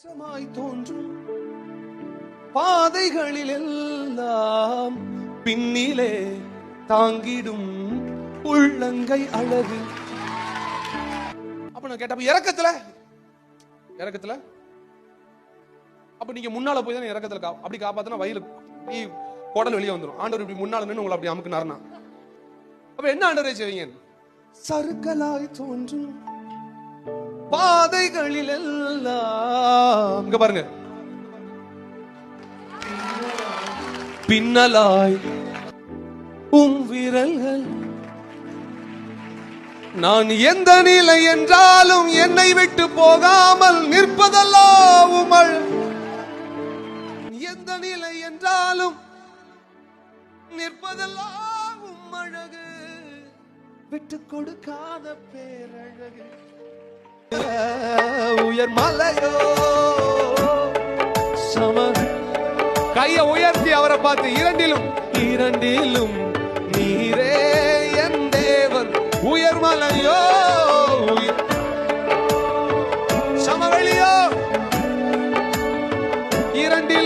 தோன்றும் பாதைகளில் எல்லாம் பின்னிலே தாங்கிடும் உள்ளங்கை அழகு. அப்ப நான் கேட்டப்ப இறக்கத்துல அப்ப நீங்க முன்னால போய் தானே இறக்கத்துல அப்படி காப்பாத்தினா வயலு குடல் வெளியே வந்துடும். ஆண்டவர் இப்படி முன்னால நின்று உங்களை அப்படி அமுக்குனாருனா அப்ப என்ன ஆண்டவரே செய்வீங்க? சறுக்கலாய் தோன்றும் பாதைகளில் எல்லாம் இங்க பாருங்க, பின்னலாய் விரல்கள். நான் எந்த நிலை என்றாலும் என்னை விட்டு போகாமல் நிற்பதெல்லாம் உம்மல். எந்த நிலை என்றாலும் நிற்பதெல்லாம் உம்மழகு, விட்டு கொடுக்காத பேரழகு. உயர் மலையோ சம கையை உயர்த்தி அவரை பார்த்து இரண்டிலும் நீரே என் தேவன். உயர் மலையோ சமவெளியோ இரண்டிலும்